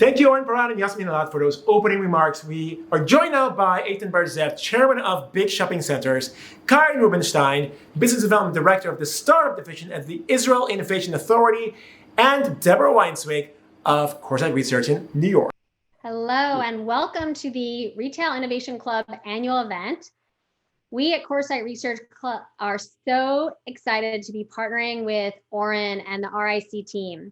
Thank you, Oren Paran and Yasmin Alat, for those opening remarks. We are joined now by Eitan Zeev, Chairman of Big Shopping Centers, Karina Rubinstein, Business Development Director of the Startup Division at the Israel Innovation Authority, and Deborah Weinswig of Coresight Research in New York. Hello, and welcome to the Retail Innovation Club annual event. We at Coresight Research Club are so excited to be partnering with Oren and the RIC team.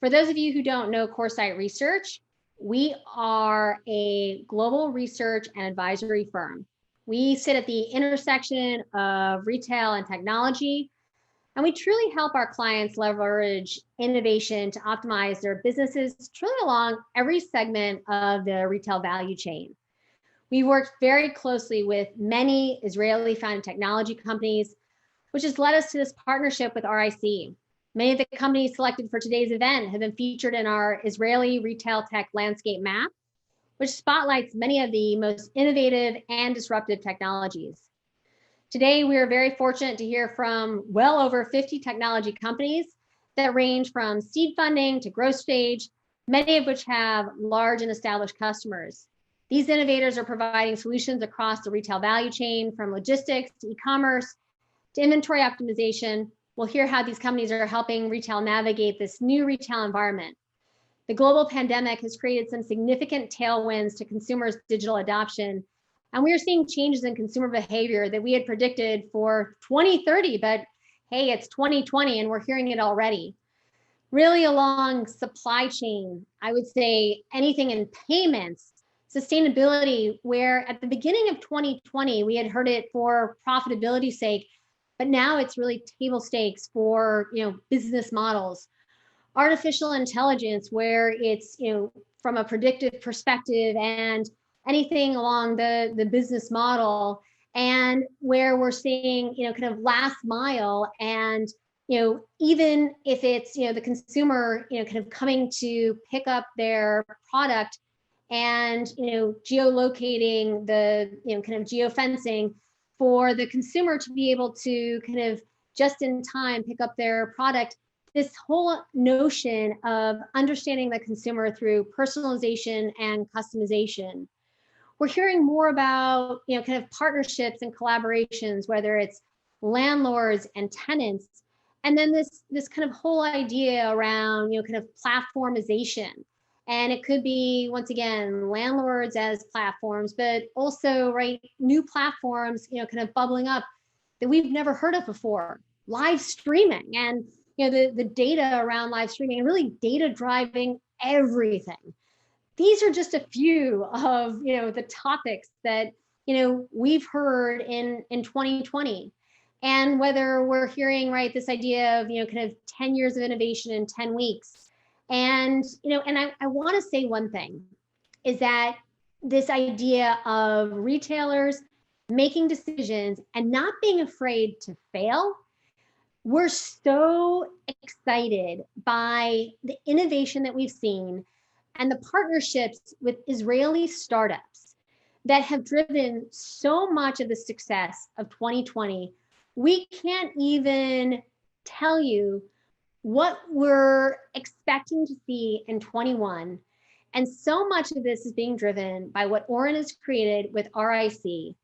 For those of you who don't know Coresight Research, we are a global research and advisory firm. We sit at the intersection of retail and technology, and we truly help our clients leverage innovation to optimize their businesses truly along every segment of the retail value chain. We worked very closely with many Israeli-founded technology companies, which has led us to this partnership with RIC. Many of the companies selected for today's event have been featured in our Israeli retail tech landscape map, which spotlights many of the most innovative and disruptive technologies. Today, we are very fortunate to hear from well over 50 technology companies that range from seed funding to growth stage, many of which have large and established customers. These innovators are providing solutions across the retail value chain, from logistics to e-commerce to inventory optimization. We'll hear how these companies are helping retail navigate this new retail environment. The global pandemic has created some significant tailwinds to consumers' digital adoption, and we are seeing changes in consumer behavior that we had predicted for 2030, but hey, it's 2020 and we're hearing it already. Really along supply chain, I would say anything in payments, sustainability, where at the beginning of 2020, we had heard it for profitability's sake, but now it's really table stakes for business models. Artificial intelligence, where it's from a predictive perspective and anything along the business model, and where we're seeing kind of last mile, and even if it's the consumer kind of coming to pick up their product and geolocating the kind of geofencing for the consumer to be able to kind of just in time pick up their product. This whole notion of understanding the consumer through personalization and customization. We're hearing more about kind of partnerships and collaborations, whether it's landlords and tenants, and then this kind of whole idea around kind of platformization. And it could be, once again, landlords as platforms, but also new platforms kind of bubbling up that we've never heard of before. Live streaming and the data around live streaming, and really data driving everything. These are just a few of the topics that we've heard in 2020. And whether we're hearing this idea of kind of 10 years of innovation in 10 weeks. And I want to say one thing is that this idea of retailers making decisions and not being afraid to fail. We're so excited by the innovation that we've seen and the partnerships with Israeli startups that have driven so much of the success of 2020. We can't even tell you what we're expecting to see in 21. And so much of this is being driven by what Oren has created with RIC.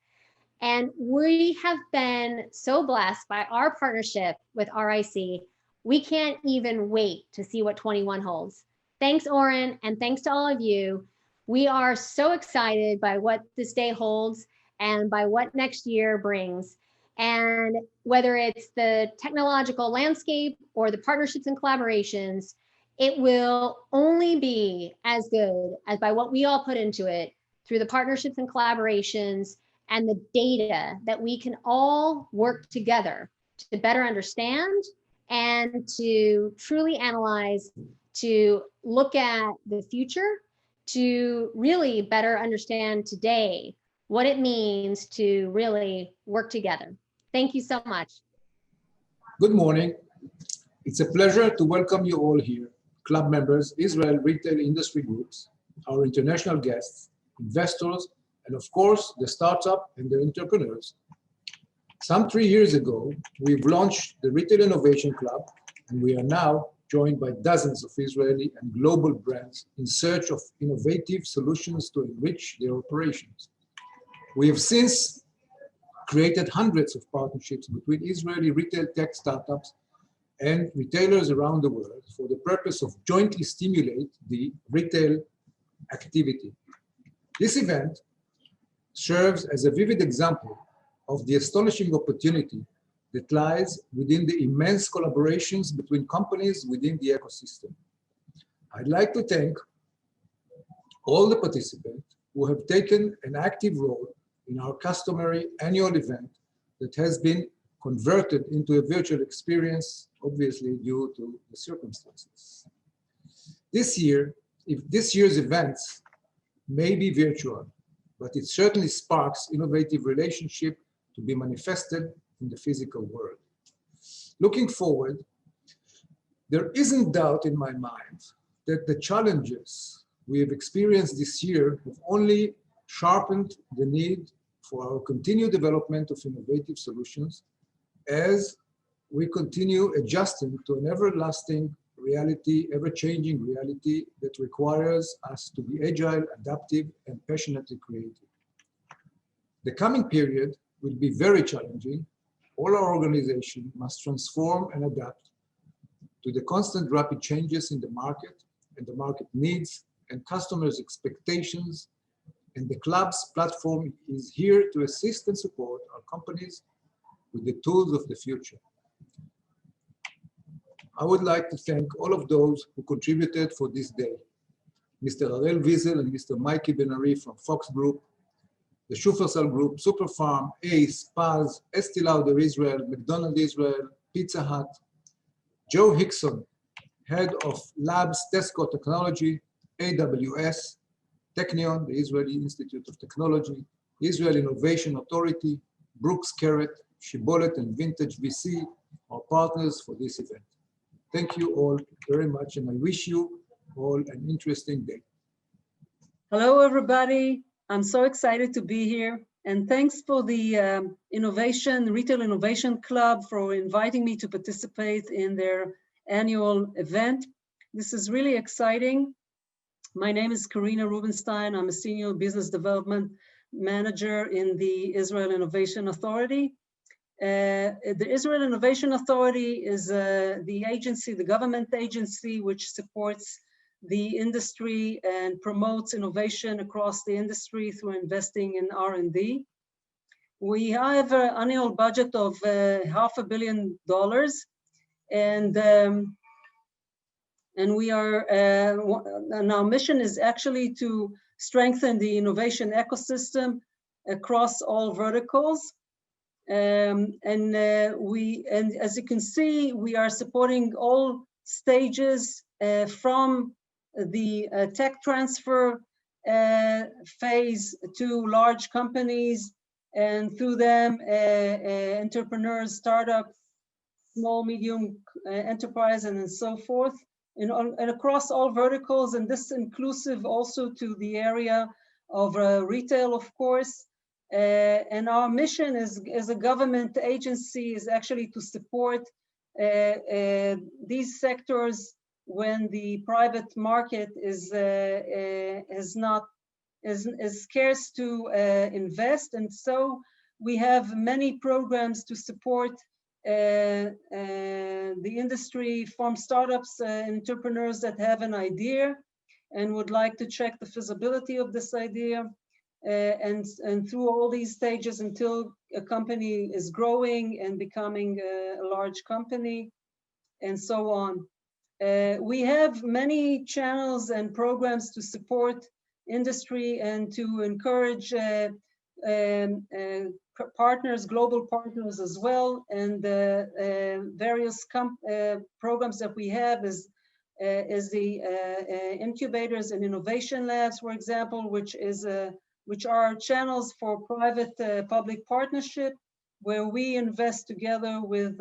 And we have been so blessed by our partnership with RIC. We can't even wait to see what 21 holds. Thanks, Oren, and thanks to all of you. We are so excited by what this day holds and by what next year brings. And whether it's the technological landscape or the partnerships and collaborations, it will only be as good as by what we all put into it through the partnerships and collaborations and the data that we can all work together to better understand and to truly analyze, to look at the future, to really better understand today what it means to really work together. Thank you so much. Good morning. It's a pleasure to welcome you all here, club members, Israel retail industry groups, our international guests, investors, and of course, the startup and the entrepreneurs. Some 3 years ago, we've launched the Retail Innovation Club, and we are now joined by dozens of Israeli and global brands in search of innovative solutions to enrich their operations. We have since created hundreds of partnerships between Israeli retail tech startups and retailers around the world for the purpose of jointly stimulate the retail activity. This event serves as a vivid example of the astonishing opportunity that lies within the immense collaborations between companies within the ecosystem. I'd like to thank all the participants who have taken an active role in our customary annual event that has been converted into a virtual experience, obviously due to the circumstances. This year's events may be virtual, but it certainly sparks innovative relationship to be manifested in the physical world. Looking forward, there isn't doubt in my mind that the challenges we have experienced this year have only sharpened the need for our continued development of innovative solutions as we continue adjusting to an everlasting reality, ever-changing reality that requires us to be agile, adaptive, and passionately creative. The coming period will be very challenging. All our organization must transform and adapt to the constant rapid changes in the market and the market needs and customers' expectations. And the club's platform is here to assist and support our companies with the tools of the future. I would like to thank all of those who contributed for this day. Mr. Arel Wiesel and Mr. Mikey Ben-Ari from Fox Group, the Shufersal Group, Superfarm, Ace, Paz, Estee Lauder Israel, McDonald's Israel, Pizza Hut, Joe Hickson, Head of Labs Tesco Technology, AWS, Technion, the Israeli Institute of Technology, Israel Innovation Authority, Brooks Carrot, Shibolet and Vintage VC, our partners for this event. Thank you all very much, and I wish you all an interesting day. Hello, everybody. I'm so excited to be here. And thanks for the Retail Innovation Club for inviting me to participate in their annual event. This is really exciting. My name is Karina Rubinstein. I'm a Senior Business Development Manager in the Israel Innovation Authority. The Israel Innovation Authority is the agency, the government agency, which supports the industry and promotes innovation across the industry through investing in R&D. We have an annual budget of $500 million, and we are, and our mission is actually to strengthen the innovation ecosystem across all verticals. And as you can see, we are supporting all stages from the tech transfer phase to large companies, and through them entrepreneurs, startups, small, medium enterprise, and so forth, and across all verticals, and this inclusive also to the area of retail, of course. And our mission as a government agency is actually to support these sectors when the private market is scarce to invest. And so we have many programs to support the industry, from startups, entrepreneurs that have an idea and would like to check the feasibility of this idea, and through all these stages until a company is growing and becoming a large company, and so on. We have many channels and programs to support industry and to encourage partners, global partners as well. And various programs that we have is the incubators and innovation labs, for example, which are channels for private-public partnership, where we invest together with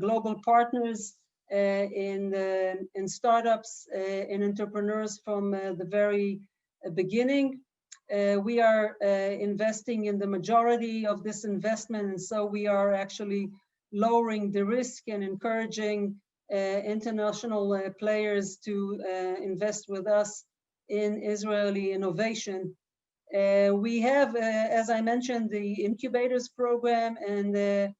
global partners in startups and entrepreneurs from the very beginning. We are investing in the majority of this investment, and so we are actually lowering the risk and encouraging international players to invest with us in Israeli innovation. We have, as I mentioned, the incubators program, and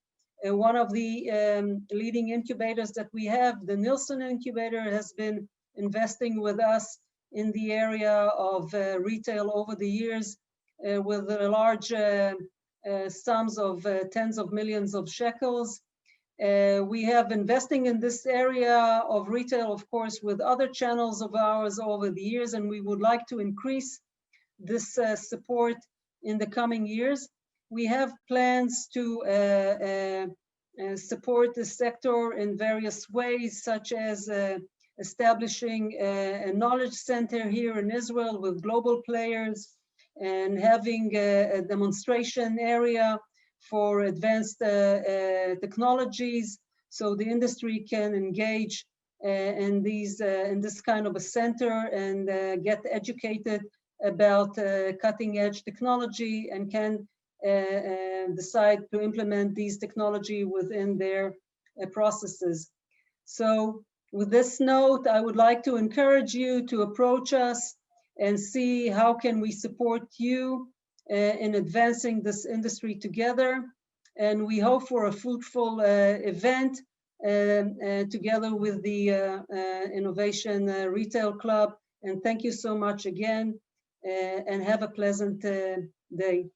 one of the leading incubators that we have, the Nielsen incubator, has been investing with us in the area of retail over the years with large sums of tens of millions of shekels. We have investing in this area of retail, of course, with other channels of ours over the years, and we would like to increase this support in the coming years. We have plans to support the sector in various ways, such as establishing a knowledge center here in Israel with global players, and having a demonstration area for advanced technologies, so the industry can engage in this kind of a center and get educated about cutting edge technology, and can decide to implement these technology within their processes. So with this note, I would like to encourage you to approach us and see how can we support you in advancing this industry together. And we hope for a fruitful event together with the Innovation Retail Club. And thank you so much again, and have a pleasant day.